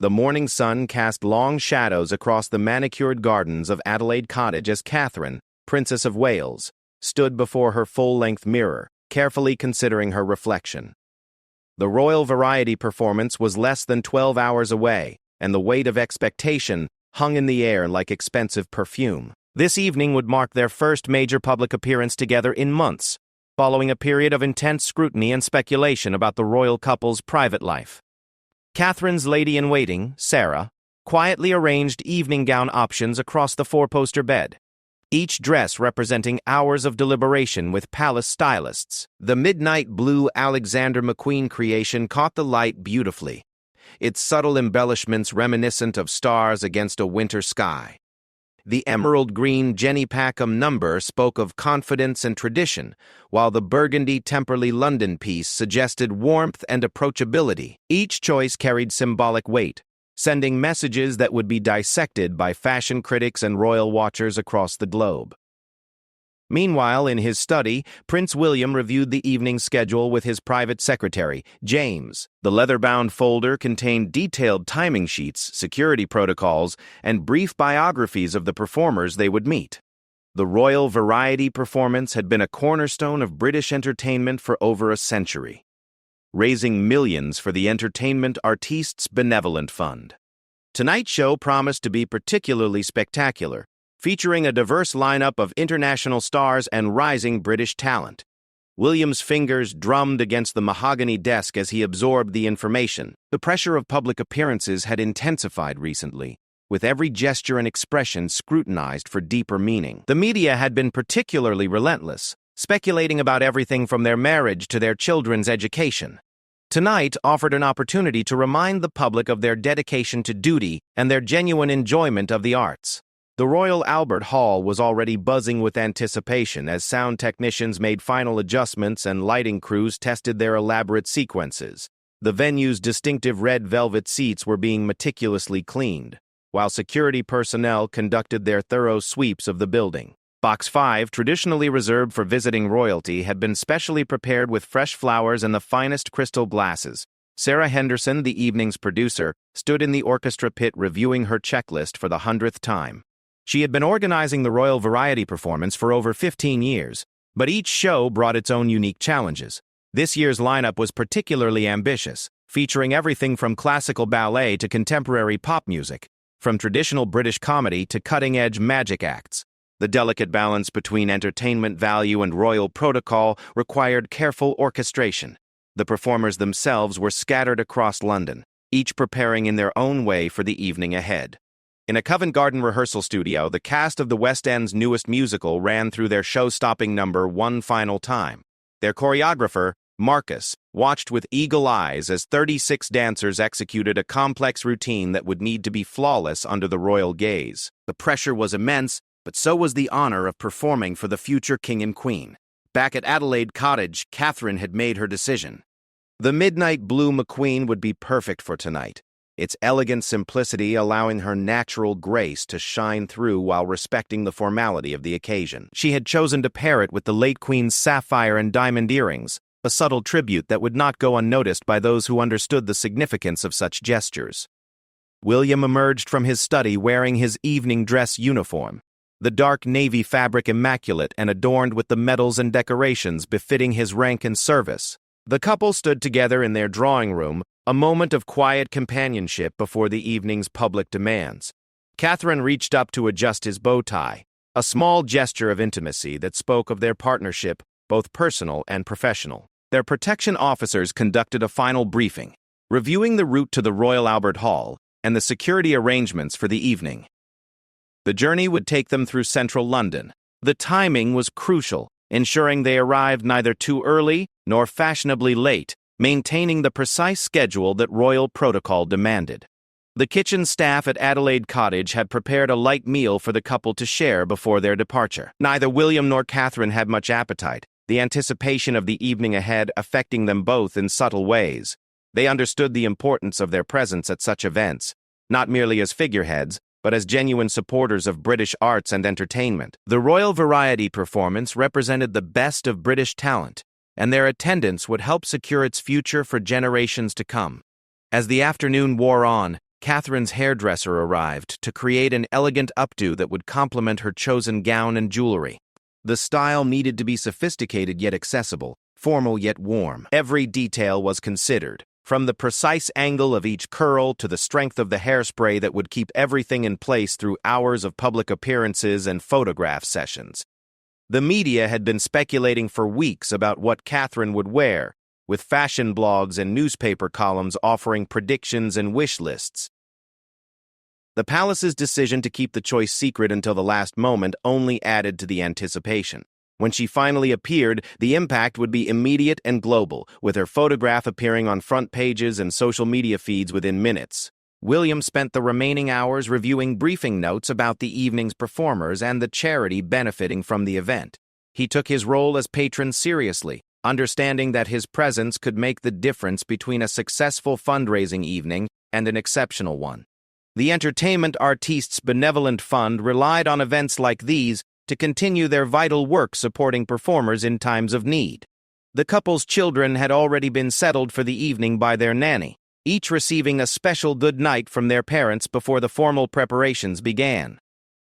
The morning sun cast long shadows across the manicured gardens of Adelaide Cottage as Catherine, Princess of Wales, stood before her full-length mirror, carefully considering her reflection. The royal variety performance was less than 12 hours away, and the weight of expectation hung in the air like expensive perfume. This evening would mark their first major public appearance together in months, following a period of intense scrutiny and speculation about the royal couple's private life. Catherine's lady-in-waiting, Sarah, quietly arranged evening gown options across the four-poster bed, each dress representing hours of deliberation with palace stylists. The midnight blue Alexander McQueen creation caught the light beautifully, its subtle embellishments reminiscent of stars against a winter sky. The emerald green Jenny Packham number spoke of confidence and tradition, while the burgundy Temperley London piece suggested warmth and approachability. Each choice carried symbolic weight, sending messages that would be dissected by fashion critics and royal watchers across the globe. Meanwhile, in his study, Prince William reviewed the evening schedule with his private secretary, James. The leather-bound folder contained detailed timing sheets, security protocols, and brief biographies of the performers they would meet. The royal variety performance had been a cornerstone of British entertainment for over a century, raising millions for the Entertainment Artistes Benevolent Fund. Tonight's show promised to be particularly spectacular, featuring a diverse lineup of international stars and rising British talent. William's fingers drummed against the mahogany desk as he absorbed the information. The pressure of public appearances had intensified recently, with every gesture and expression scrutinized for deeper meaning. The media had been particularly relentless, speculating about everything from their marriage to their children's education. Tonight offered an opportunity to remind the public of their dedication to duty and their genuine enjoyment of the arts. The Royal Albert Hall was already buzzing with anticipation as sound technicians made final adjustments and lighting crews tested their elaborate sequences. The venue's distinctive red velvet seats were being meticulously cleaned, while security personnel conducted their thorough sweeps of the building. Box 5, traditionally reserved for visiting royalty, had been specially prepared with fresh flowers and the finest crystal glasses. Sarah Henderson, the evening's producer, stood in the orchestra pit reviewing her checklist for the 100th time. She had been organizing the royal variety performance for over 15 years, but each show brought its own unique challenges. This year's lineup was particularly ambitious, featuring everything from classical ballet to contemporary pop music, from traditional British comedy to cutting-edge magic acts. The delicate balance between entertainment value and royal protocol required careful orchestration. The performers themselves were scattered across London, each preparing in their own way for the evening ahead. In a Covent Garden rehearsal studio, the cast of the West End's newest musical ran through their show-stopping number one final time. Their choreographer, Marcus, watched with eagle eyes as 36 dancers executed a complex routine that would need to be flawless under the royal gaze. The pressure was immense, but so was the honor of performing for the future king and queen. Back at Adelaide Cottage, Catherine had made her decision. The midnight blue McQueen would be perfect for tonight, its elegant simplicity allowing her natural grace to shine through while respecting the formality of the occasion. She had chosen to pair it with the late Queen's sapphire and diamond earrings, a subtle tribute that would not go unnoticed by those who understood the significance of such gestures. William emerged from his study wearing his evening dress uniform, the dark navy fabric immaculate and adorned with the medals and decorations befitting his rank and service. The couple stood together in their drawing room, a moment of quiet companionship before the evening's public demands. Catherine reached up to adjust his bow tie, a small gesture of intimacy that spoke of their partnership, both personal and professional. Their protection officers conducted a final briefing, reviewing the route to the Royal Albert Hall and the security arrangements for the evening. The journey would take them through central London. The timing was crucial, ensuring they arrived neither too early nor fashionably late, maintaining the precise schedule that royal protocol demanded. The kitchen staff at Adelaide Cottage had prepared a light meal for the couple to share before their departure. Neither William nor Catherine had much appetite, the anticipation of the evening ahead affecting them both in subtle ways. They understood the importance of their presence at such events, not merely as figureheads, but as genuine supporters of British arts and entertainment. The royal variety performance represented the best of British talent, and their attendance would help secure its future for generations to come. As the afternoon wore on, Catherine's hairdresser arrived to create an elegant updo that would complement her chosen gown and jewelry. The style needed to be sophisticated yet accessible, formal yet warm. Every detail was considered, from the precise angle of each curl to the strength of the hairspray that would keep everything in place through hours of public appearances and photograph sessions. The media had been speculating for weeks about what Catherine would wear, with fashion blogs and newspaper columns offering predictions and wish lists. The palace's decision to keep the choice secret until the last moment only added to the anticipation. When she finally appeared, the impact would be immediate and global, with her photograph appearing on front pages and social media feeds within minutes. William spent the remaining hours reviewing briefing notes about the evening's performers and the charity benefiting from the event. He took his role as patron seriously, understanding that his presence could make the difference between a successful fundraising evening and an exceptional one. The Entertainment Artistes Benevolent Fund relied on events like these to continue their vital work supporting performers in times of need. The couple's children had already been settled for the evening by their nanny, each receiving a special good night from their parents before the formal preparations began.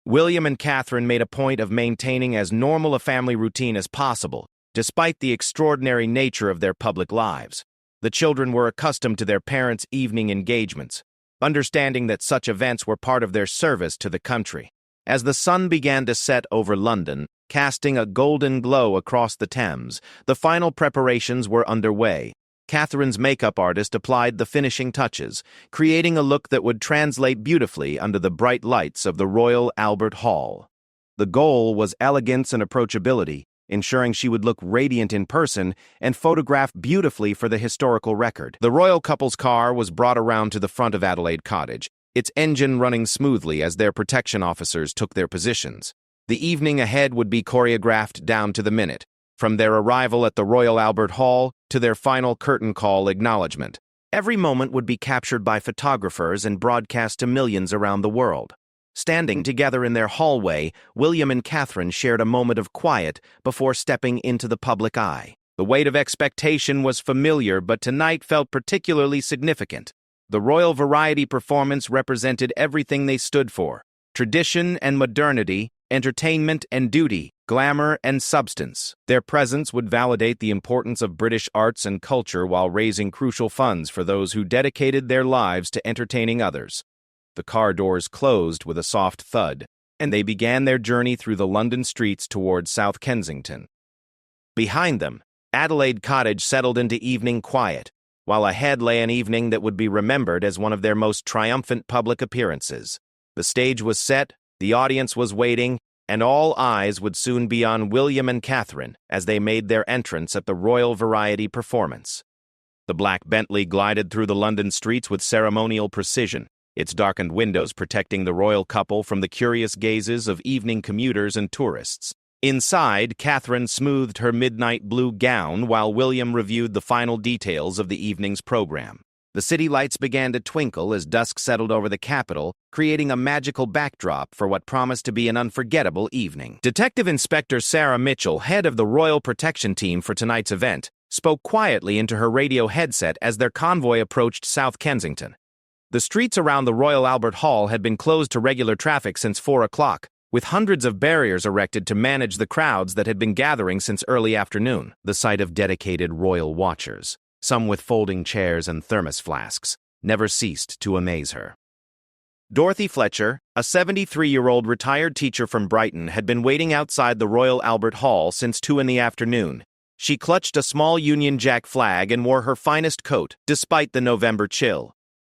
William and Catherine made a point of maintaining as normal a family routine as possible, despite the extraordinary nature of their public lives. The children were accustomed to their parents' evening engagements, understanding that such events were part of their service to the country. As the sun began to set over London, casting a golden glow across the Thames, the final preparations were underway. Catherine's makeup artist applied the finishing touches, creating a look that would translate beautifully under the bright lights of the Royal Albert Hall. The goal was elegance and approachability, ensuring she would look radiant in person and photographed beautifully for the historical record. The royal couple's car was brought around to the front of Adelaide Cottage, its engine running smoothly as their protection officers took their positions. The evening ahead would be choreographed down to the minute, from their arrival at the Royal Albert Hall to their final curtain call acknowledgement. Every moment would be captured by photographers and broadcast to millions around the world. Standing together in their hallway, William and Catherine shared a moment of quiet before stepping into the public eye. The weight of expectation was familiar, but tonight felt particularly significant. The royal variety performance represented everything they stood for: tradition and modernity, entertainment and duty, glamour and substance. Their presence would validate the importance of British arts and culture while raising crucial funds for those who dedicated their lives to entertaining others. The car doors closed with a soft thud, and they began their journey through the London streets towards South Kensington. Behind them, Adelaide Cottage settled into evening quiet, while ahead lay an evening that would be remembered as one of their most triumphant public appearances. The stage was set, the audience was waiting, and all eyes would soon be on William and Catherine as they made their entrance at the Royal Variety performance. The black Bentley glided through the London streets with ceremonial precision, its darkened windows protecting the royal couple from the curious gazes of evening commuters and tourists. Inside, Catherine smoothed her midnight blue gown while William reviewed the final details of the evening's program. The city lights began to twinkle as dusk settled over the capital, creating a magical backdrop for what promised to be an unforgettable evening. Detective Inspector Sarah Mitchell, head of the Royal Protection Team for tonight's event, spoke quietly into her radio headset as their convoy approached South Kensington. The streets around the Royal Albert Hall had been closed to regular traffic since 4 o'clock, with hundreds of barriers erected to manage the crowds that had been gathering since early afternoon. The sight of dedicated royal watchers, some with folding chairs and thermos flasks, never ceased to amaze her. Dorothy Fletcher, a 73-year-old retired teacher from Brighton, had been waiting outside the Royal Albert Hall since 2 in the afternoon. She clutched a small Union Jack flag and wore her finest coat, despite the November chill.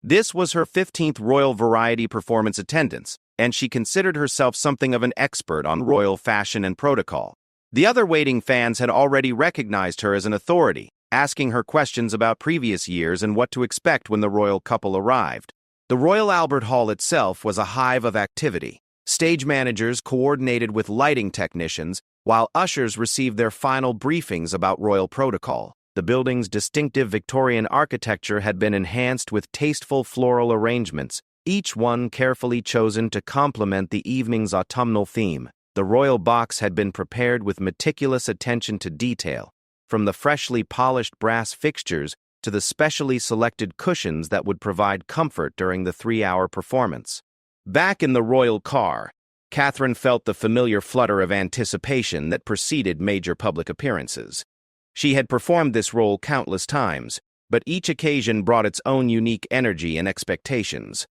This was her 15th Royal Variety performance attendance, and she considered herself something of an expert on royal fashion and protocol. The other waiting fans had already recognized her as an authority, asking her questions about previous years and what to expect when the royal couple arrived. The Royal Albert Hall itself was a hive of activity. Stage managers coordinated with lighting technicians, while ushers received their final briefings about royal protocol. The building's distinctive Victorian architecture had been enhanced with tasteful floral arrangements, each one carefully chosen to complement the evening's autumnal theme. The royal box had been prepared with meticulous attention to detail, from the freshly polished brass fixtures to the specially selected cushions that would provide comfort during the 3-hour performance. Back in the royal car, Catherine felt the familiar flutter of anticipation that preceded major public appearances. She had performed this role countless times, but each occasion brought its own unique energy and expectations.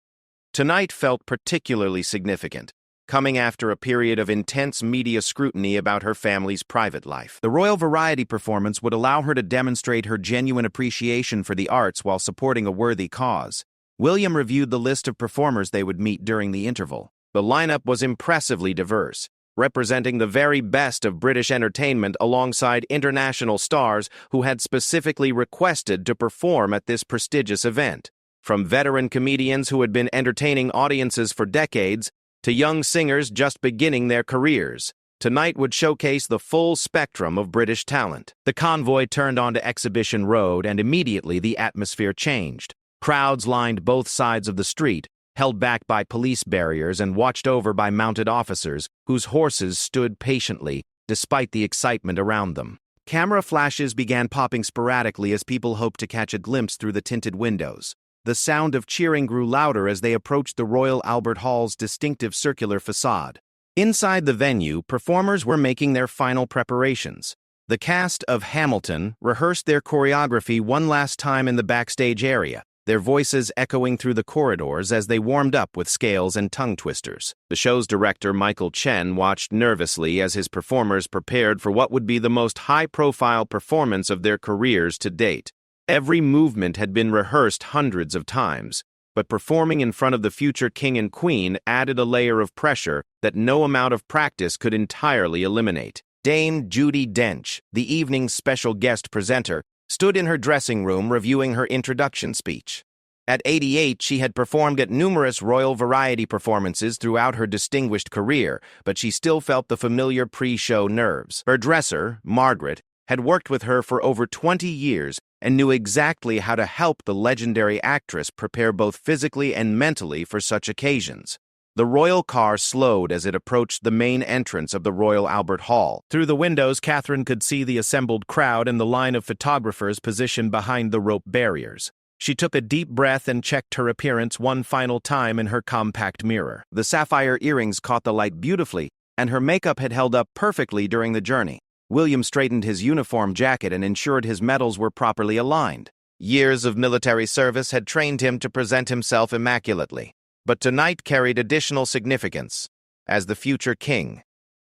Tonight felt particularly significant, coming after a period of intense media scrutiny about her family's private life. The royal variety performance would allow her to demonstrate her genuine appreciation for the arts while supporting a worthy cause. William reviewed the list of performers they would meet during the interval. The lineup was impressively diverse, representing the very best of British entertainment alongside international stars who had specifically requested to perform at this prestigious event. From veteran comedians who had been entertaining audiences for decades to young singers just beginning their careers, tonight would showcase the full spectrum of British talent. The convoy turned onto Exhibition Road, and immediately the atmosphere changed. Crowds lined both sides of the street, held back by police barriers and watched over by mounted officers whose horses stood patiently, despite the excitement around them. Camera flashes began popping sporadically as people hoped to catch a glimpse through the tinted windows. The sound of cheering grew louder as they approached the Royal Albert Hall's distinctive circular facade. Inside the venue, performers were making their final preparations. The cast of Hamilton rehearsed their choreography one last time in the backstage area, their voices echoing through the corridors as they warmed up with scales and tongue twisters. The show's director, Michael Chen, watched nervously as his performers prepared for what would be the most high-profile performance of their careers to date. Every movement had been rehearsed hundreds of times, but performing in front of the future king and queen added a layer of pressure that no amount of practice could entirely eliminate. Dame Judi Dench, the evening's special guest presenter, stood in her dressing room reviewing her introduction speech. At 88, she had performed at numerous royal variety performances throughout her distinguished career, but she still felt the familiar pre-show nerves. Her dresser, Margaret, had worked with her for over 20 years and knew exactly how to help the legendary actress prepare both physically and mentally for such occasions. The royal car slowed as it approached the main entrance of the Royal Albert Hall. Through the windows, Catherine could see the assembled crowd and the line of photographers positioned behind the rope barriers. She took a deep breath and checked her appearance one final time in her compact mirror. The sapphire earrings caught the light beautifully, and her makeup had held up perfectly during the journey. William straightened his uniform jacket and ensured his medals were properly aligned. Years of military service had trained him to present himself immaculately, but tonight carried additional significance. As the future king,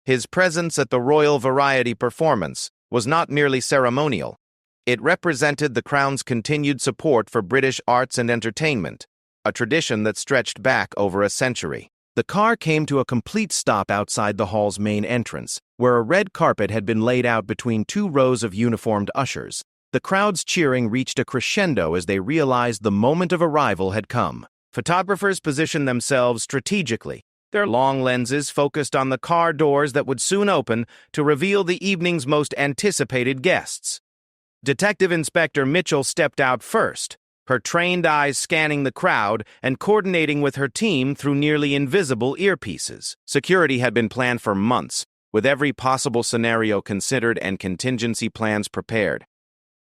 his presence at the royal variety performance was not merely ceremonial. It represented the crown's continued support for British arts and entertainment, a tradition that stretched back over a century. The car came to a complete stop outside the hall's main entrance, where a red carpet had been laid out between two rows of uniformed ushers. The crowd's cheering reached a crescendo as they realized the moment of arrival had come. Photographers positioned themselves strategically, their long lenses focused on the car doors that would soon open to reveal the evening's most anticipated guests. Detective Inspector Mitchell stepped out first, her trained eyes scanning the crowd and coordinating with her team through nearly invisible earpieces. Security had been planned for months, with every possible scenario considered and contingency plans prepared.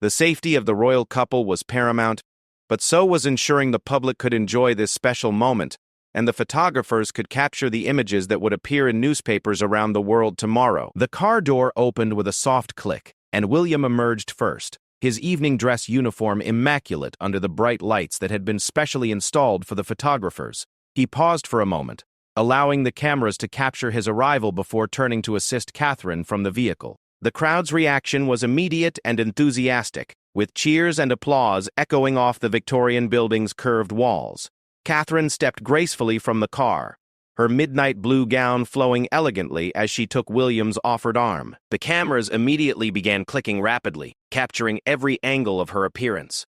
The safety of the royal couple was paramount, but so was ensuring the public could enjoy this special moment, and the photographers could capture the images that would appear in newspapers around the world tomorrow. The car door opened with a soft click, and William emerged first, his evening dress uniform immaculate under the bright lights that had been specially installed for the photographers. He paused for a moment, allowing the cameras to capture his arrival before turning to assist Catherine from the vehicle. The crowd's reaction was immediate and enthusiastic, with cheers and applause echoing off the Victorian building's curved walls. Catherine stepped gracefully from the car, her midnight blue gown flowing elegantly as she took William's offered arm. The cameras immediately began clicking rapidly, capturing every angle of her appearance.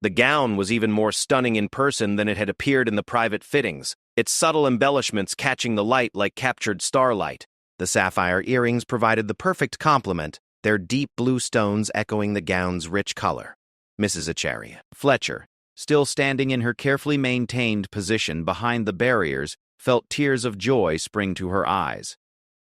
The gown was even more stunning in person than it had appeared in the private fittings, its subtle embellishments catching the light like captured starlight. The sapphire earrings provided the perfect complement, their deep blue stones echoing the gown's rich color. Mrs. Acharya Fletcher, still standing in her carefully maintained position behind the barriers, felt tears of joy spring to her eyes.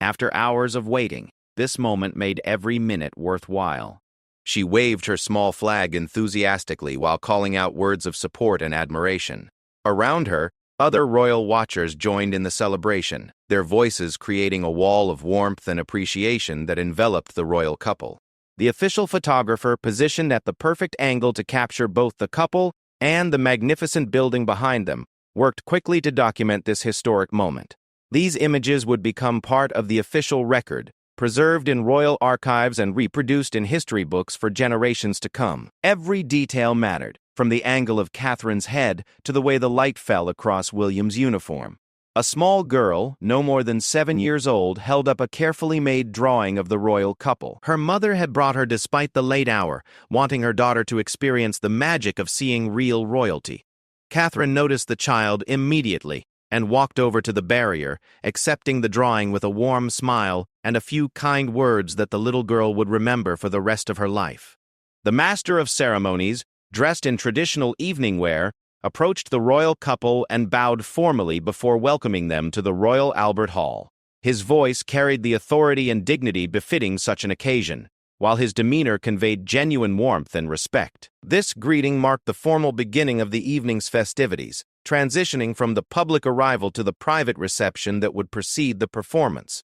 After hours of waiting, this moment made every minute worthwhile. She waved her small flag enthusiastically while calling out words of support and admiration. Around her, other royal watchers joined in the celebration, their voices creating a wall of warmth and appreciation that enveloped the royal couple. The official photographer, positioned at the perfect angle to capture both the couple and the magnificent building behind them, worked quickly to document this historic moment. These images would become part of the official record, preserved in royal archives and reproduced in history books for generations to come. Every detail mattered, from the angle of Catherine's head to the way the light fell across William's uniform. A small girl, no more than 7 years old, held up a carefully made drawing of the royal couple. Her mother had brought her despite the late hour, wanting her daughter to experience the magic of seeing real royalty. Catherine noticed the child immediately and walked over to the barrier, accepting the drawing with a warm smile and a few kind words that the little girl would remember for the rest of her life. The master of ceremonies, dressed in traditional evening wear, approached the royal couple and bowed formally before welcoming them to the Royal Albert Hall. His voice carried the authority and dignity befitting such an occasion, while his demeanor conveyed genuine warmth and respect. This greeting marked the formal beginning of the evening's festivities, transitioning from the public arrival to the private reception that would precede the performance.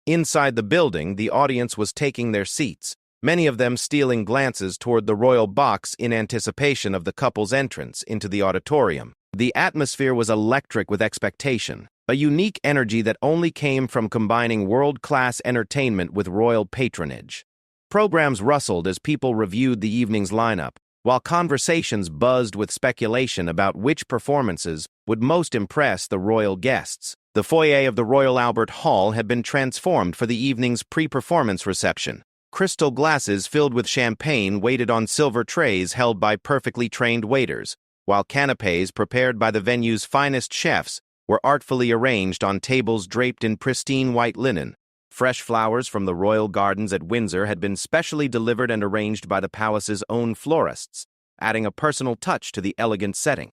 Inside the building, the audience was taking their seats, many of them stealing glances toward the royal box in anticipation of the couple's entrance into the auditorium. The atmosphere was electric with expectation, a unique energy that only came from combining world-class entertainment with royal patronage. Programs rustled as people reviewed the evening's lineup, while conversations buzzed with speculation about which performances would most impress the royal guests. The foyer of the Royal Albert Hall had been transformed for the evening's pre-performance reception. Crystal glasses filled with champagne waited on silver trays held by perfectly trained waiters, while canapés prepared by the venue's finest chefs were artfully arranged on tables draped in pristine white linen. Fresh flowers from the royal gardens at Windsor had been specially delivered and arranged by the palace's own florists, adding a personal touch to the elegant setting.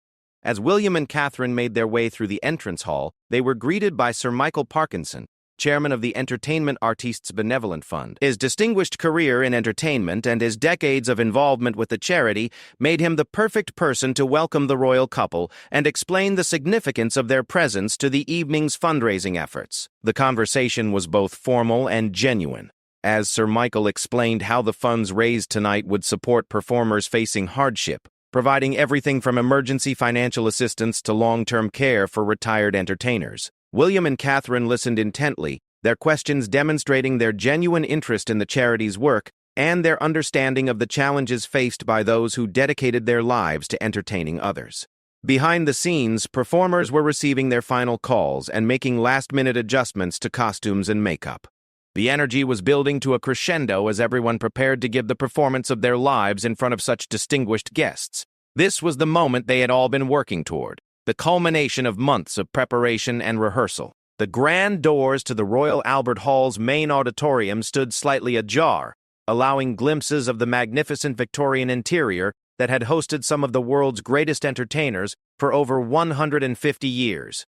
As William and Catherine made their way through the entrance hall, they were greeted by Sir Michael Parkinson, chairman of the Entertainment Artists Benevolent Fund. His distinguished career in entertainment and his decades of involvement with the charity made him the perfect person to welcome the royal couple and explain the significance of their presence to the evening's fundraising efforts. The conversation was both formal and genuine, as Sir Michael explained how the funds raised tonight would support performers facing hardship, providing everything from emergency financial assistance to long-term care for retired entertainers. William and Catherine listened intently, their questions demonstrating their genuine interest in the charity's work and their understanding of the challenges faced by those who dedicated their lives to entertaining others. Behind the scenes, performers were receiving their final calls and making last-minute adjustments to costumes and makeup. The energy was building to a crescendo as everyone prepared to give the performance of their lives in front of such distinguished guests. This was the moment they had all been working toward, the culmination of months of preparation and rehearsal. The grand doors to the Royal Albert Hall's main auditorium stood slightly ajar, allowing glimpses of the magnificent Victorian interior that had hosted some of the world's greatest entertainers for over 150 years.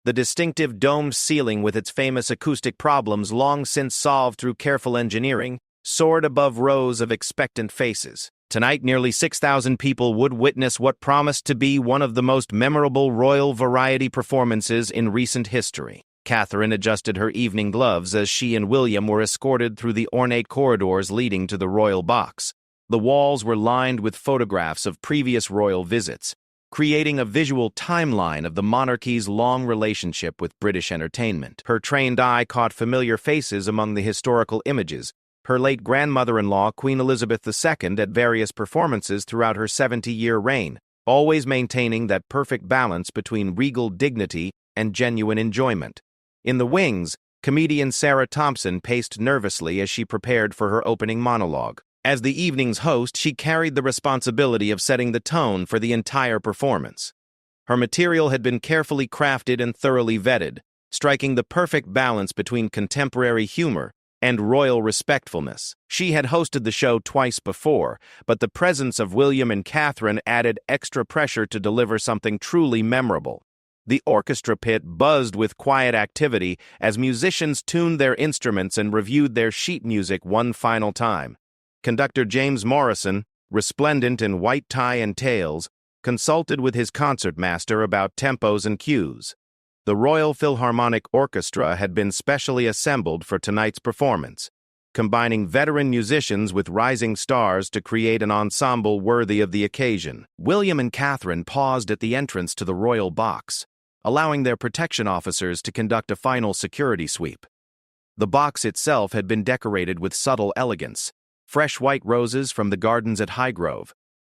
The distinctive domed ceiling with its famous acoustic problems long since solved through careful engineering soared above rows of expectant faces. Tonight, nearly 6,000 people would witness what promised to be one of the most memorable royal variety performances in recent history. Catherine adjusted her evening gloves as she and William were escorted through the ornate corridors leading to the royal box. The walls were lined with photographs of previous royal visits, creating a visual timeline of the monarchy's long relationship with British entertainment. Her trained eye caught familiar faces among the historical images, her late grandmother-in-law, Queen Elizabeth II, at various performances throughout her 70-year reign, always maintaining that perfect balance between regal dignity and genuine enjoyment. In the wings, comedian Sarah Thompson paced nervously as she prepared for her opening monologue. As the evening's host, she carried the responsibility of setting the tone for the entire performance. Her material had been carefully crafted and thoroughly vetted, striking the perfect balance between contemporary humor and royal respectfulness. She had hosted the show twice before, but the presence of William and Catherine added extra pressure to deliver something truly memorable. The orchestra pit buzzed with quiet activity as musicians tuned their instruments and reviewed their sheet music one final time. Conductor James Morrison, resplendent in white tie and tails, consulted with his concertmaster about tempos and cues. The Royal Philharmonic Orchestra had been specially assembled for tonight's performance, combining veteran musicians with rising stars to create an ensemble worthy of the occasion. William and Catherine paused at the entrance to the royal box, allowing their protection officers to conduct a final security sweep. The box itself had been decorated with subtle elegance: fresh white roses from the gardens at Highgrove,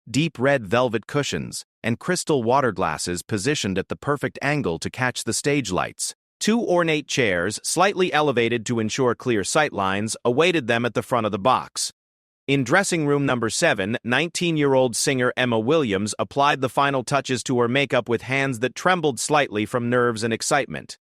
deep red velvet cushions, and crystal water glasses positioned at the perfect angle to catch the stage lights. Two ornate chairs, slightly elevated to ensure clear sightlines, awaited them at the front of the box. In dressing room number 7, 19-year-old singer Emma Williams applied the final touches to her makeup with hands that trembled slightly from nerves and excitement.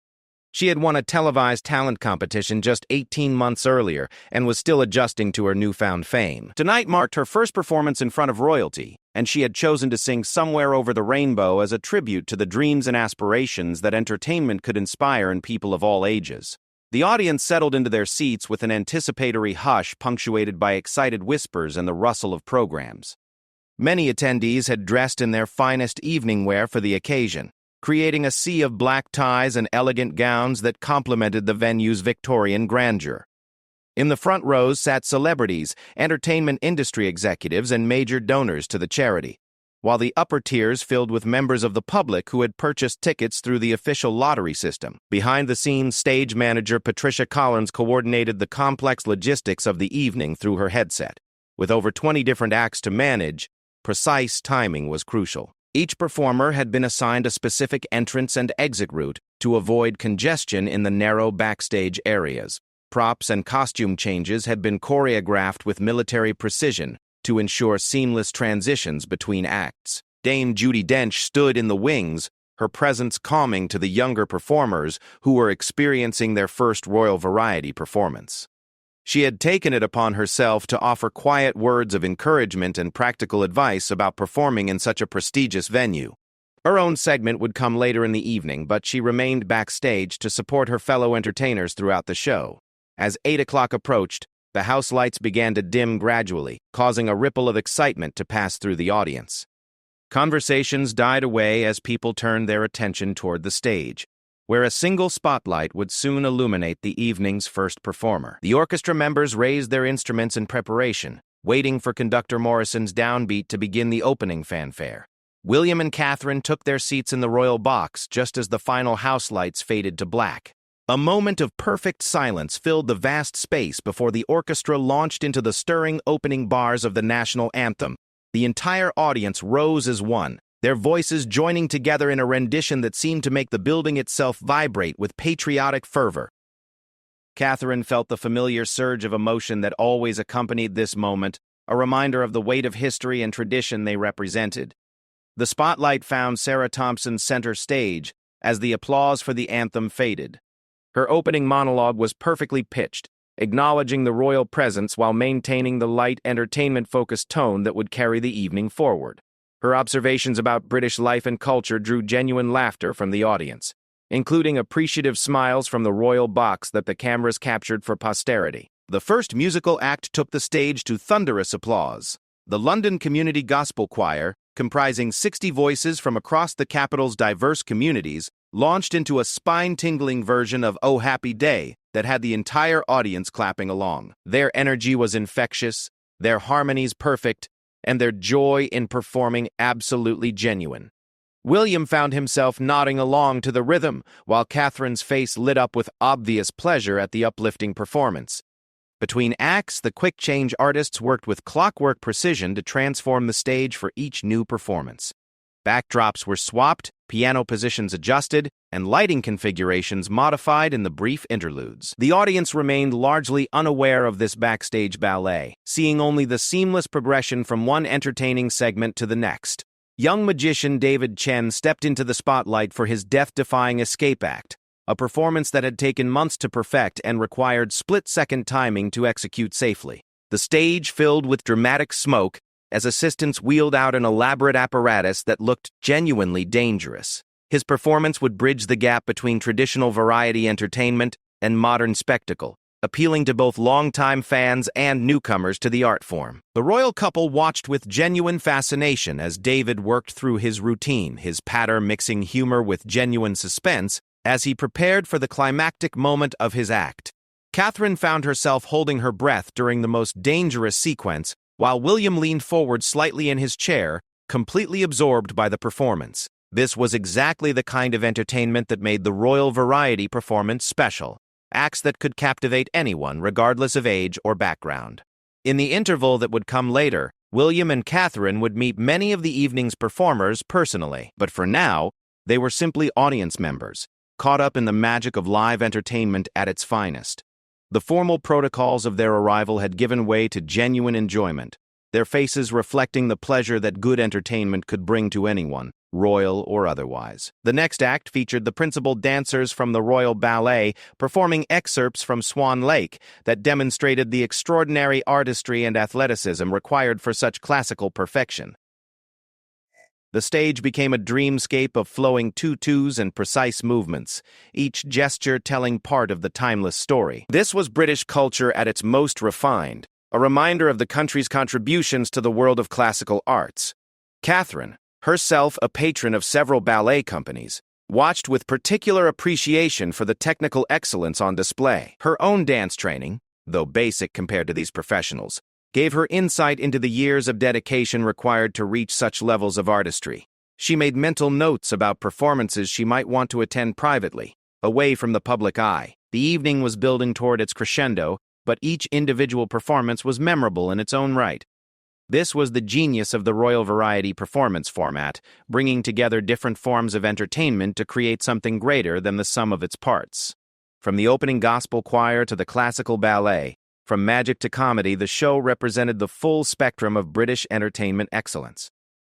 She had won a televised talent competition just 18 months earlier and was still adjusting to her newfound fame. Tonight marked her first performance in front of royalty, and she had chosen to sing Somewhere Over the Rainbow as a tribute to the dreams and aspirations that entertainment could inspire in people of all ages. The audience settled into their seats with an anticipatory hush punctuated by excited whispers and the rustle of programs. Many attendees had dressed in their finest evening wear for the occasion, creating a sea of black ties and elegant gowns that complemented the venue's Victorian grandeur. In the front rows sat celebrities, entertainment industry executives, and major donors to the charity, while the upper tiers filled with members of the public who had purchased tickets through the official lottery system. Behind-the-scenes stage manager Patricia Collins coordinated the complex logistics of the evening through her headset. With over 20 different acts to manage, precise timing was crucial. Each performer had been assigned a specific entrance and exit route to avoid congestion in the narrow backstage areas. Props and costume changes had been choreographed with military precision to ensure seamless transitions between acts. Dame Judi Dench stood in the wings, her presence calming to the younger performers who were experiencing their first royal variety performance. She had taken it upon herself to offer quiet words of encouragement and practical advice about performing in such a prestigious venue. Her own segment would come later in the evening, but she remained backstage to support her fellow entertainers throughout the show. As 8 o'clock approached, the house lights began to dim gradually, causing a ripple of excitement to pass through the audience. Conversations died away as people turned their attention toward the stage, where a single spotlight would soon illuminate the evening's first performer. The orchestra members raised their instruments in preparation, waiting for conductor Morrison's downbeat to begin the opening fanfare. William and Catherine took their seats in the royal box just as the final house lights faded to black. A moment of perfect silence filled the vast space before the orchestra launched into the stirring opening bars of the national anthem. The entire audience rose as one, their voices joining together in a rendition that seemed to make the building itself vibrate with patriotic fervor. Catherine felt the familiar surge of emotion that always accompanied this moment, a reminder of the weight of history and tradition they represented. The spotlight found Sarah Thompson center stage as the applause for the anthem faded. Her opening monologue was perfectly pitched, acknowledging the royal presence while maintaining the light, entertainment-focused tone that would carry the evening forward. Her observations about British life and culture drew genuine laughter from the audience, including appreciative smiles from the royal box that the cameras captured for posterity. The first musical act took the stage to thunderous applause. The London Community Gospel Choir, comprising 60 voices from across the capital's diverse communities, launched into a spine-tingling version of Oh Happy Day that had the entire audience clapping along. Their energy was infectious, their harmonies perfect, and their joy in performing absolutely genuine. William found himself nodding along to the rhythm, while Catherine's face lit up with obvious pleasure at the uplifting performance. Between acts, the quick-change artists worked with clockwork precision to transform the stage for each new performance. Backdrops were swapped, piano positions adjusted, and lighting configurations modified in the brief interludes. The audience remained largely unaware of this backstage ballet, seeing only the seamless progression from one entertaining segment to the next. Young magician David Chen stepped into the spotlight for his death-defying escape act, a performance that had taken months to perfect and required split-second timing to execute safely. The stage filled with dramatic smoke as assistants wheeled out an elaborate apparatus that looked genuinely dangerous. His performance would bridge the gap between traditional variety entertainment and modern spectacle, appealing to both longtime fans and newcomers to the art form. The royal couple watched with genuine fascination as David worked through his routine, his patter mixing humor with genuine suspense as he prepared for the climactic moment of his act. Catherine found herself holding her breath during the most dangerous sequence, while William leaned forward slightly in his chair, completely absorbed by the performance. This was exactly the kind of entertainment that made the royal variety performance special. Acts that could captivate anyone, regardless of age or background. In the interval that would come later, William and Catherine would meet many of the evening's performers personally. But for now, they were simply audience members, caught up in the magic of live entertainment at its finest. The formal protocols of their arrival had given way to genuine enjoyment, their faces reflecting the pleasure that good entertainment could bring to anyone, royal or otherwise. The next act featured the principal dancers from the Royal Ballet performing excerpts from Swan Lake that demonstrated the extraordinary artistry and athleticism required for such classical perfection. The stage became a dreamscape of flowing tutus and precise movements, each gesture telling part of the timeless story. This was British culture at its most refined, a reminder of the country's contributions to the world of classical arts. Catherine, herself a patron of several ballet companies, watched with particular appreciation for the technical excellence on display. Her own dance training, though basic compared to these professionals, gave her insight into the years of dedication required to reach such levels of artistry. She made mental notes about performances she might want to attend privately, away from the public eye. The evening was building toward its crescendo, but each individual performance was memorable in its own right. This was the genius of the Royal Variety performance format, bringing together different forms of entertainment to create something greater than the sum of its parts. From the opening gospel choir to the classical ballet, from magic to comedy, the show represented the full spectrum of British entertainment excellence.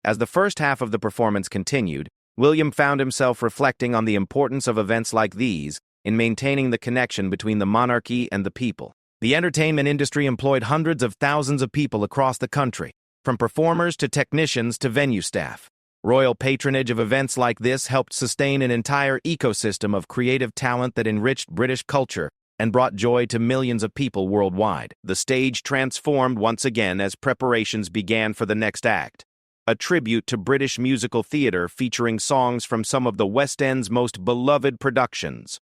As the first half of the performance continued, William found himself reflecting on the importance of events like these in maintaining the connection between the monarchy and the people. The entertainment industry employed hundreds of thousands of people across the country, from performers to technicians to venue staff. Royal patronage of events like this helped sustain an entire ecosystem of creative talent that enriched British culture and brought joy to millions of people worldwide. The stage transformed once again as preparations began for the next act, a tribute to British musical theatre featuring songs from some of the West End's most beloved productions.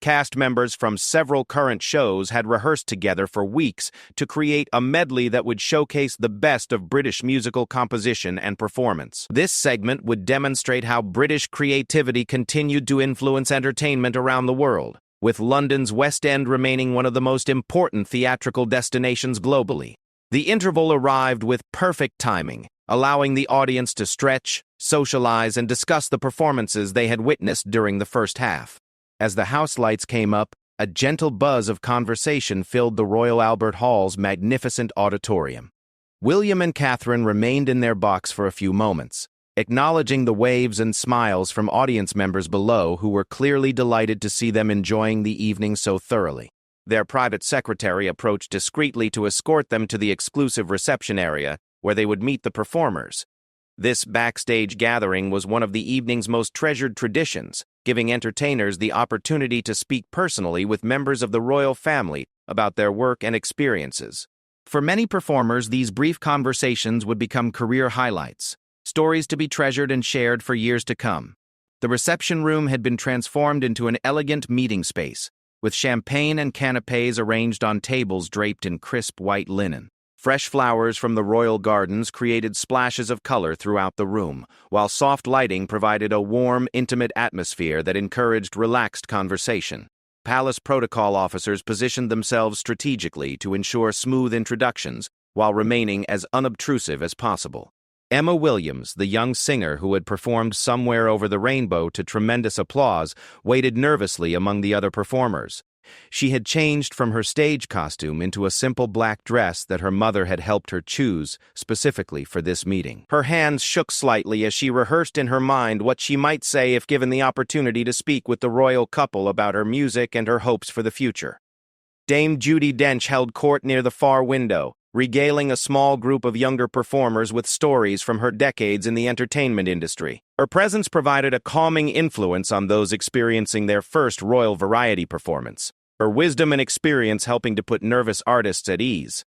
Cast members from several current shows had rehearsed together for weeks to create a medley that would showcase the best of British musical composition and performance. This segment would demonstrate how British creativity continued to influence entertainment around the world, with London's West End remaining one of the most important theatrical destinations globally. The interval arrived with perfect timing, allowing the audience to stretch, socialize, and discuss the performances they had witnessed during the first half. As the house lights came up, a gentle buzz of conversation filled the Royal Albert Hall's magnificent auditorium. William and Catherine remained in their box for a few moments, acknowledging the waves and smiles from audience members below who were clearly delighted to see them enjoying the evening so thoroughly. Their private secretary approached discreetly to escort them to the exclusive reception area where they would meet the performers. This backstage gathering was one of the evening's most treasured traditions, giving entertainers the opportunity to speak personally with members of the royal family about their work and experiences. For many performers, these brief conversations would become career highlights, stories to be treasured and shared for years to come. The reception room had been transformed into an elegant meeting space, with champagne and canapés arranged on tables draped in crisp white linen. Fresh flowers from the royal gardens created splashes of color throughout the room, while soft lighting provided a warm, intimate atmosphere that encouraged relaxed conversation. Palace protocol officers positioned themselves strategically to ensure smooth introductions while remaining as unobtrusive as possible. Emma Williams, the young singer who had performed Somewhere Over the Rainbow to tremendous applause, waited nervously among the other performers. She had changed from her stage costume into a simple black dress that her mother had helped her choose specifically for this meeting. Her hands shook slightly as she rehearsed in her mind what she might say if given the opportunity to speak with the royal couple about her music and her hopes for the future. Dame Judi Dench held court near the far window, regaling a small group of younger performers with stories from her decades in the entertainment industry. Her presence provided a calming influence on those experiencing their first royal variety performance. her wisdom and experience helping to put nervous artists at ease.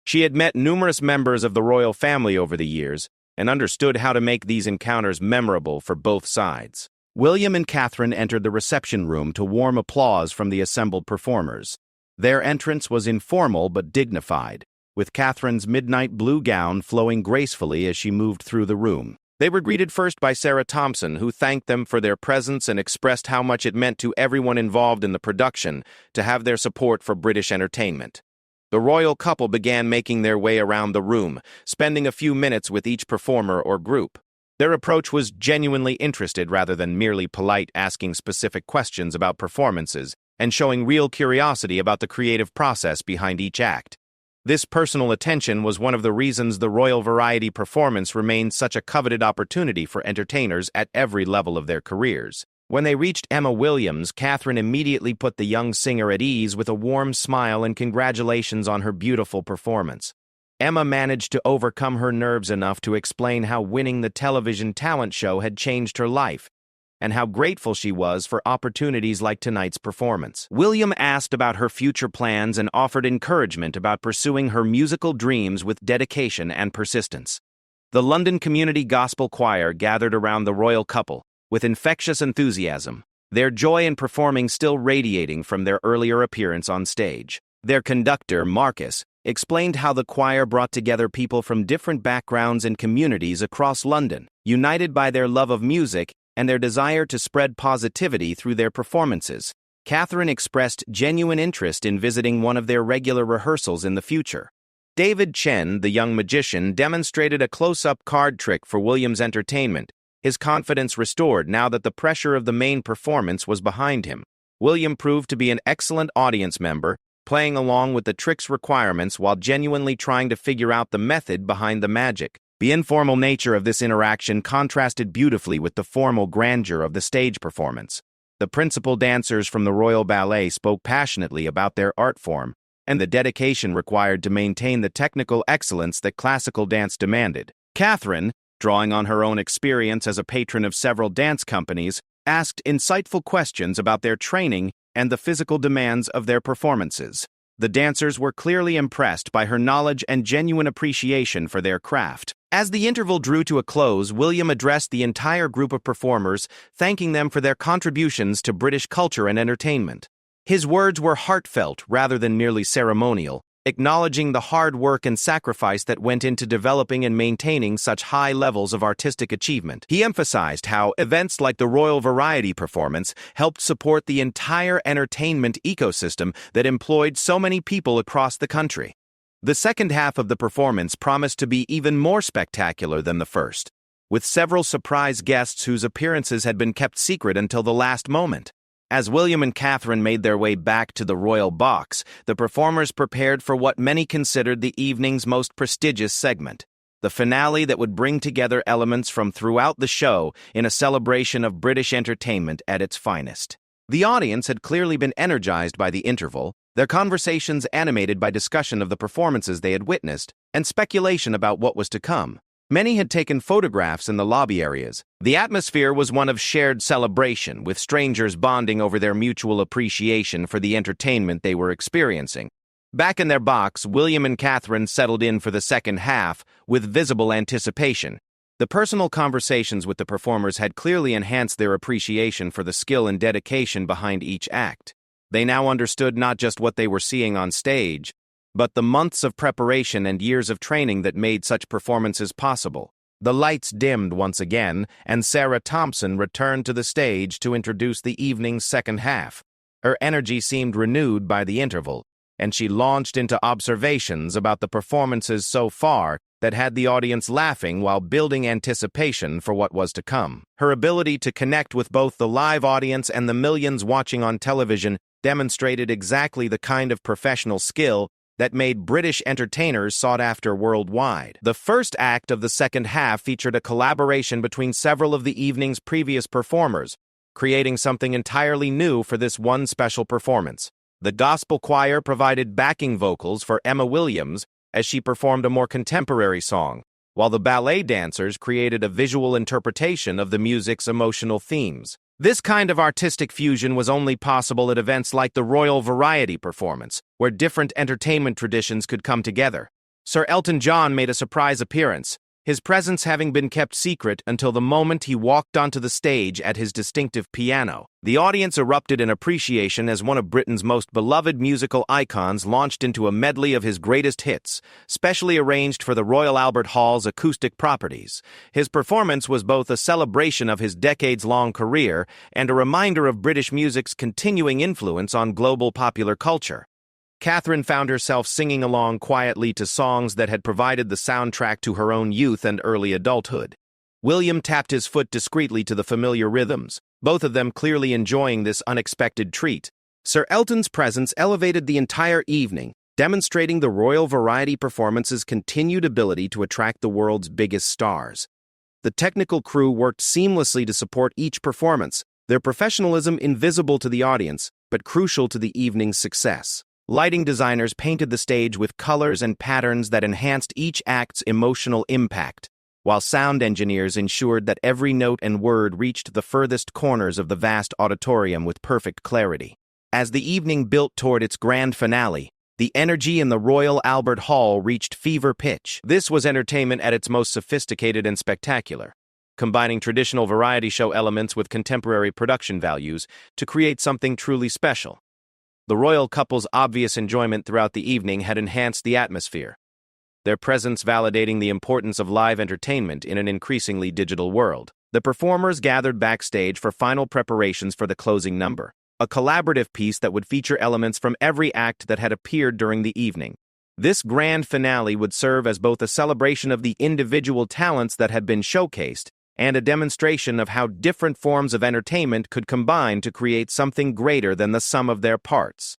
She had met numerous members of the royal family over the years and understood how to make these encounters memorable for both sides. William and Catherine entered the reception room to warm applause from the assembled performers. Their entrance was informal but dignified, with Catherine's midnight blue gown flowing gracefully as she moved through the room. They were greeted first by Sarah Thompson, who thanked them for their presence and expressed how much it meant to everyone involved in the production to have their support for British entertainment. The royal couple began making their way around the room, spending a few minutes with each performer or group. Their approach was genuinely interested rather than merely polite, asking specific questions about performances and showing real curiosity about the creative process behind each act. This personal attention was one of the reasons the Royal Variety performance remained such a coveted opportunity for entertainers at every level of their careers. When they reached Emma Williams, Catherine immediately put the young singer at ease with a warm smile and congratulations on her beautiful performance. Emma managed to overcome her nerves enough to explain how winning the television talent show had changed her life, and how grateful she was for opportunities like tonight's performance. William asked about her future plans and offered encouragement about pursuing her musical dreams with dedication and persistence. The London Community Gospel Choir gathered around the royal couple with infectious enthusiasm, their joy in performing still radiating from their earlier appearance on stage. Their conductor, Marcus, explained how the choir brought together people from different backgrounds and communities across London, united by their love of music and their desire to spread positivity through their performances. Catherine expressed genuine interest in visiting one of their regular rehearsals in the future. David Chen, the young magician, demonstrated a close-up card trick for William's entertainment, his confidence restored now that the pressure of the main performance was behind him. William proved to be an excellent audience member, playing along with the trick's requirements while genuinely trying to figure out the method behind the magic. The informal nature of this interaction contrasted beautifully with the formal grandeur of the stage performance. The principal dancers from the Royal Ballet spoke passionately about their art form and the dedication required to maintain the technical excellence that classical dance demanded. Catherine, drawing on her own experience as a patron of several dance companies, asked insightful questions about their training and the physical demands of their performances. The dancers were clearly impressed by her knowledge and genuine appreciation for their craft. As the interval drew to a close, William addressed the entire group of performers, thanking them for their contributions to British culture and entertainment. His words were heartfelt rather than merely ceremonial, acknowledging the hard work and sacrifice that went into developing and maintaining such high levels of artistic achievement. He emphasized how events like the Royal Variety performance helped support the entire entertainment ecosystem that employed so many people across the country. The second half of the performance promised to be even more spectacular than the first, with several surprise guests whose appearances had been kept secret until the last moment. As William and Catherine made their way back to the royal box, the performers prepared for what many considered the evening's most prestigious segment, the finale that would bring together elements from throughout the show in a celebration of British entertainment at its finest. The audience had clearly been energized by the interval, their conversations animated by discussion of the performances they had witnessed and speculation about what was to come. Many had taken photographs in the lobby areas. The atmosphere was one of shared celebration, with strangers bonding over their mutual appreciation for the entertainment they were experiencing. Back in their box, William and Catherine settled in for the second half with visible anticipation. The personal conversations with the performers had clearly enhanced their appreciation for the skill and dedication behind each act. They now understood not just what they were seeing on stage, but the months of preparation and years of training that made such performances possible. The lights dimmed once again, and Sarah Thompson returned to the stage to introduce the evening's second half. Her energy seemed renewed by the interval, and she launched into observations about the performances so far that had the audience laughing while building anticipation for what was to come. Her ability to connect with both the live audience and the millions watching on television demonstrated exactly the kind of professional skill that made British entertainers sought after worldwide. The first act of the second half featured a collaboration between several of the evening's previous performers, creating something entirely new for this one special performance. The gospel choir provided backing vocals for Emma Williams as she performed a more contemporary song, while the ballet dancers created a visual interpretation of the music's emotional themes. This kind of artistic fusion was only possible at events like the Royal Variety Performance, where different entertainment traditions could come together. Sir Elton John made a surprise appearance, his presence having been kept secret until the moment he walked onto the stage at his distinctive piano. The audience erupted in appreciation as one of Britain's most beloved musical icons launched into a medley of his greatest hits, specially arranged for the Royal Albert Hall's acoustic properties. His performance was both a celebration of his decades-long career and a reminder of British music's continuing influence on global popular culture. Catherine found herself singing along quietly to songs that had provided the soundtrack to her own youth and early adulthood. William tapped his foot discreetly to the familiar rhythms, both of them clearly enjoying this unexpected treat. Sir Elton's presence elevated the entire evening, demonstrating the Royal Variety Performance's continued ability to attract the world's biggest stars. The technical crew worked seamlessly to support each performance, their professionalism invisible to the audience, but crucial to the evening's success. Lighting designers painted the stage with colors and patterns that enhanced each act's emotional impact, while sound engineers ensured that every note and word reached the furthest corners of the vast auditorium with perfect clarity. As the evening built toward its grand finale, the energy in the Royal Albert Hall reached fever pitch. This was entertainment at its most sophisticated and spectacular, combining traditional variety show elements with contemporary production values to create something truly special. The royal couple's obvious enjoyment throughout the evening had enhanced the atmosphere, their presence validating the importance of live entertainment in an increasingly digital world. The performers gathered backstage for final preparations for the closing number, a collaborative piece that would feature elements from every act that had appeared during the evening. This grand finale would serve as both a celebration of the individual talents that had been showcased and a demonstration of how different forms of entertainment could combine to create something greater than the sum of their parts.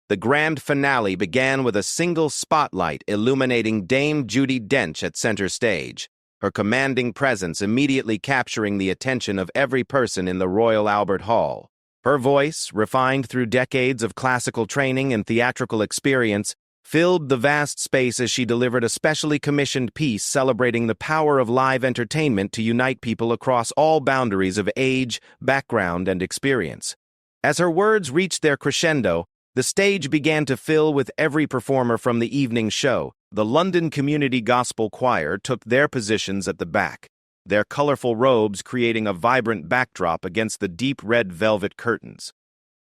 The grand finale began with a single spotlight illuminating Dame Judi Dench at center stage, her commanding presence immediately capturing the attention of every person in the Royal Albert Hall. Her voice, refined through decades of classical training and theatrical experience, filled the vast space as she delivered a specially commissioned piece celebrating the power of live entertainment to unite people across all boundaries of age, background, and experience. As her words reached their crescendo, the stage began to fill with every performer from the evening show. The London Community Gospel Choir took their positions at the back, their colorful robes creating a vibrant backdrop against the deep red velvet curtains.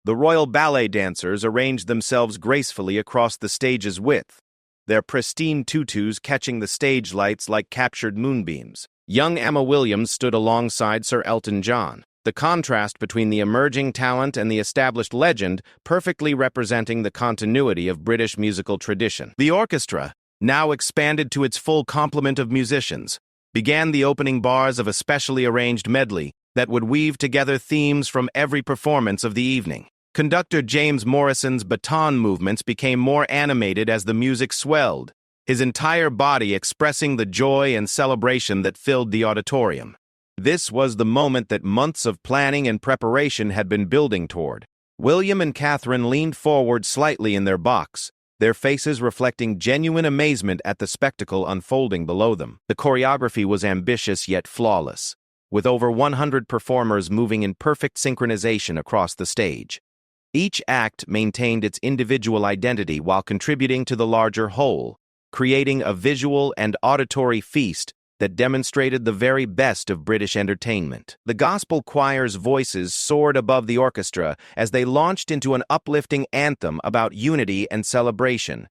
The royal ballet dancers arranged themselves gracefully across the stage's width, their pristine tutus catching the stage lights like captured moonbeams. Young Emma Williams stood alongside Sir Elton John, the contrast between the emerging talent and the established legend perfectly representing the continuity of British musical tradition. The orchestra, now expanded to its full complement of musicians, began the opening bars of a specially arranged medley that would weave together themes from every performance of the evening. Conductor James Morrison's baton movements became more animated as the music swelled, his entire body expressing the joy and celebration that filled the auditorium. This was the moment that months of planning and preparation had been building toward. William and Catherine leaned forward slightly in their box, their faces reflecting genuine amazement at the spectacle unfolding below them. The choreography was ambitious yet flawless, with over 100 performers moving in perfect synchronization across the stage. Each act maintained its individual identity while contributing to the larger whole, creating a visual and auditory feast that demonstrated the very best of British entertainment. The gospel choir's voices soared above the orchestra as they launched into an uplifting anthem about unity and celebration.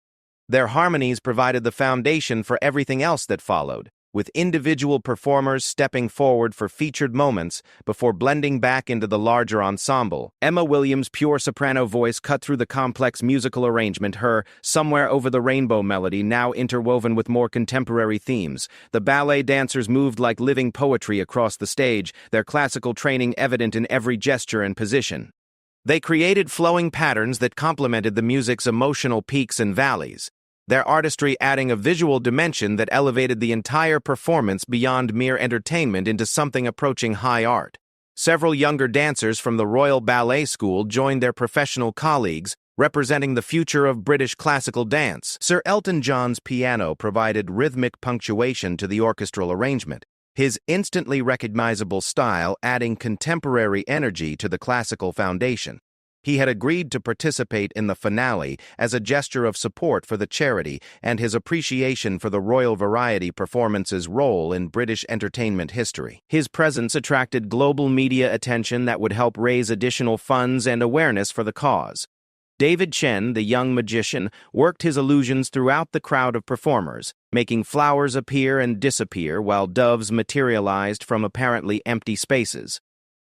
Their harmonies provided the foundation for everything else that followed, with individual performers stepping forward for featured moments before blending back into the larger ensemble. Emma Williams' pure soprano voice cut through the complex musical arrangement, her "Somewhere Over the Rainbow" melody now interwoven with more contemporary themes. The ballet dancers moved like living poetry across the stage, their classical training evident in every gesture and position. They created flowing patterns that complemented the music's emotional peaks and valleys, their artistry adding a visual dimension that elevated the entire performance beyond mere entertainment into something approaching high art. Several younger dancers from the Royal Ballet School joined their professional colleagues, representing the future of British classical dance. Sir Elton John's piano provided rhythmic punctuation to the orchestral arrangement, his instantly recognizable style adding contemporary energy to the classical foundation. He had agreed to participate in the finale as a gesture of support for the charity and his appreciation for the Royal Variety Performance's role in British entertainment history. His presence attracted global media attention that would help raise additional funds and awareness for the cause. David Chen, the young magician, worked his illusions throughout the crowd of performers, making flowers appear and disappear while doves materialized from apparently empty spaces.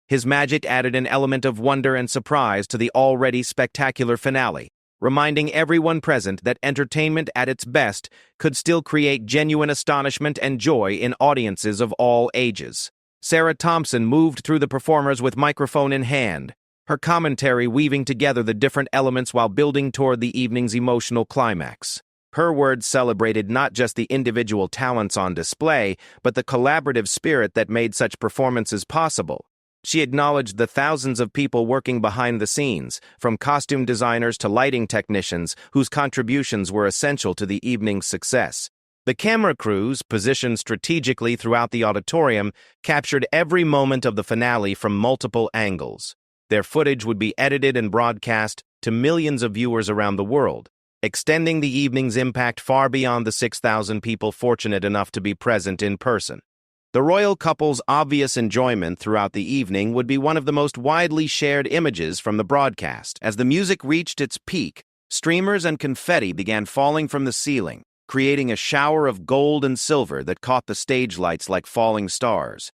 His magic added an element of wonder and surprise to the already spectacular finale, reminding everyone present that entertainment at its best could still create genuine astonishment and joy in audiences of all ages. Sarah Thompson moved through the performers with microphone in hand, her commentary weaving together the different elements while building toward the evening's emotional climax. Her words celebrated not just the individual talents on display, but the collaborative spirit that made such performances possible. She acknowledged the thousands of people working behind the scenes, from costume designers to lighting technicians, whose contributions were essential to the evening's success. The camera crews, positioned strategically throughout the auditorium, captured every moment of the finale from multiple angles. Their footage would be edited and broadcast to millions of viewers around the world, extending the evening's impact far beyond the 6,000 people fortunate enough to be present in person. The royal couple's obvious enjoyment throughout the evening would be one of the most widely shared images from the broadcast. As the music reached its peak, streamers and confetti began falling from the ceiling, creating a shower of gold and silver that caught the stage lights like falling stars.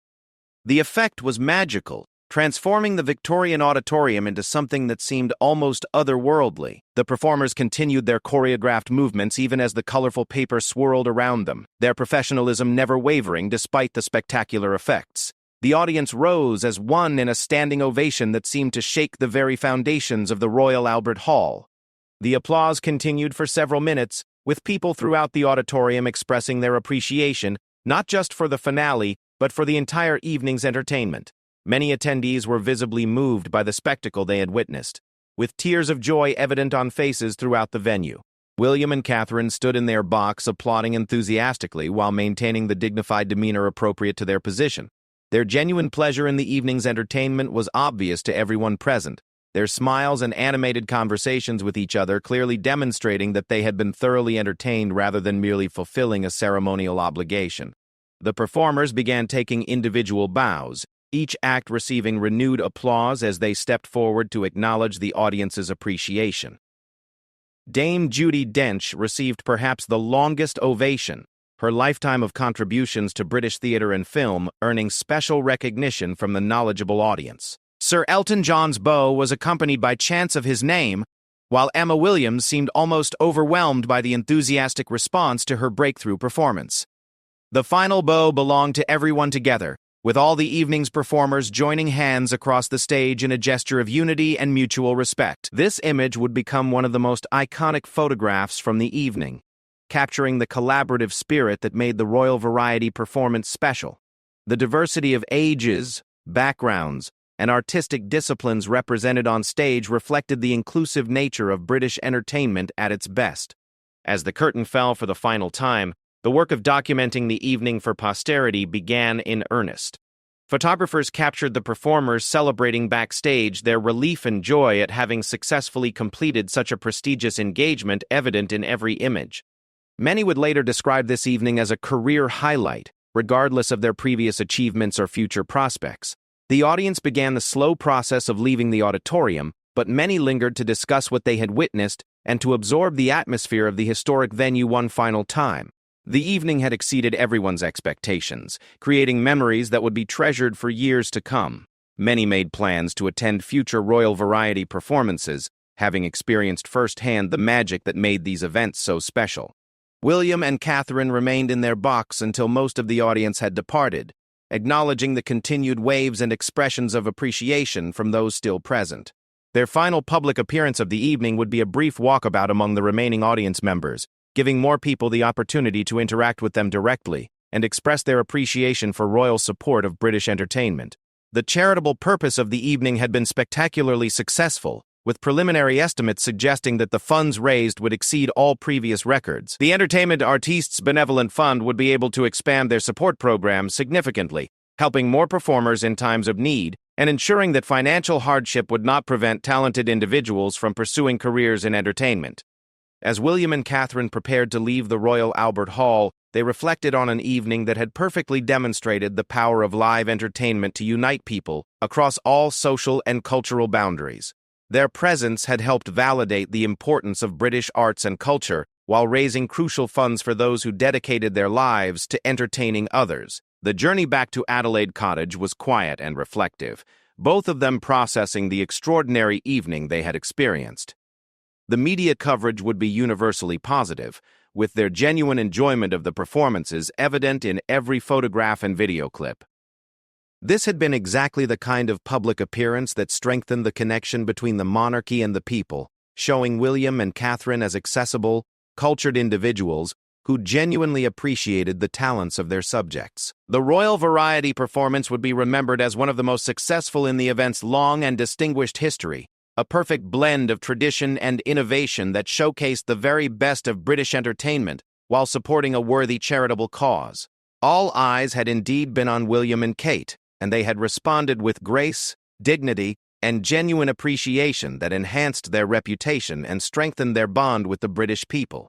The effect was magical, transforming the Victorian auditorium into something that seemed almost otherworldly. The performers continued their choreographed movements even as the colorful paper swirled around them, their professionalism never wavering despite the spectacular effects. The audience rose as one in a standing ovation that seemed to shake the very foundations of the Royal Albert Hall. The applause continued for several minutes, with people throughout the auditorium expressing their appreciation, not just for the finale, but for the entire evening's entertainment. Many attendees were visibly moved by the spectacle they had witnessed, with tears of joy evident on faces throughout the venue. William and Catherine stood in their box applauding enthusiastically while maintaining the dignified demeanor appropriate to their position. Their genuine pleasure in the evening's entertainment was obvious to everyone present, their smiles and animated conversations with each other clearly demonstrating that they had been thoroughly entertained rather than merely fulfilling a ceremonial obligation. The performers began taking individual bows, each act receiving renewed applause as they stepped forward to acknowledge the audience's appreciation. Dame Judi Dench received perhaps the longest ovation, her lifetime of contributions to British theatre and film earning special recognition from the knowledgeable audience. Sir Elton John's bow was accompanied by chants of his name, while Emma Williams seemed almost overwhelmed by the enthusiastic response to her breakthrough performance. The final bow belonged to everyone together, with all the evening's performers joining hands across the stage in a gesture of unity and mutual respect. This image would become one of the most iconic photographs from the evening, capturing the collaborative spirit that made the Royal Variety Performance special. The diversity of ages, backgrounds, and artistic disciplines represented on stage reflected the inclusive nature of British entertainment at its best. As the curtain fell for the final time, the work of documenting the evening for posterity began in earnest. Photographers captured the performers celebrating backstage, their relief and joy at having successfully completed such a prestigious engagement evident in every image. Many would later describe this evening as a career highlight, regardless of their previous achievements or future prospects. The audience began the slow process of leaving the auditorium, but many lingered to discuss what they had witnessed and to absorb the atmosphere of the historic venue one final time. The evening had exceeded everyone's expectations, creating memories that would be treasured for years to come. Many made plans to attend future Royal Variety performances, having experienced firsthand the magic that made these events so special. William and Catherine remained in their box until most of the audience had departed, acknowledging the continued waves and expressions of appreciation from those still present. Their final public appearance of the evening would be a brief walkabout among the remaining audience members, giving more people the opportunity to interact with them directly and express their appreciation for royal support of British entertainment. The charitable purpose of the evening had been spectacularly successful, with preliminary estimates suggesting that the funds raised would exceed all previous records. The Entertainment Artistes Benevolent Fund would be able to expand their support programs significantly, helping more performers in times of need and ensuring that financial hardship would not prevent talented individuals from pursuing careers in entertainment. As William and Catherine prepared to leave the Royal Albert Hall, they reflected on an evening that had perfectly demonstrated the power of live entertainment to unite people across all social and cultural boundaries. Their presence had helped validate the importance of British arts and culture while raising crucial funds for those who dedicated their lives to entertaining others. The journey back to Adelaide Cottage was quiet and reflective, both of them processing the extraordinary evening they had experienced. The media coverage would be universally positive, with their genuine enjoyment of the performances evident in every photograph and video clip. This had been exactly the kind of public appearance that strengthened the connection between the monarchy and the people, showing William and Catherine as accessible, cultured individuals who genuinely appreciated the talents of their subjects. The royal variety performance would be remembered as one of the most successful in the event's long and distinguished history, a perfect blend of tradition and innovation that showcased the very best of British entertainment while supporting a worthy charitable cause. All eyes had indeed been on William and Kate, and they had responded with grace, dignity, and genuine appreciation that enhanced their reputation and strengthened their bond with the British people.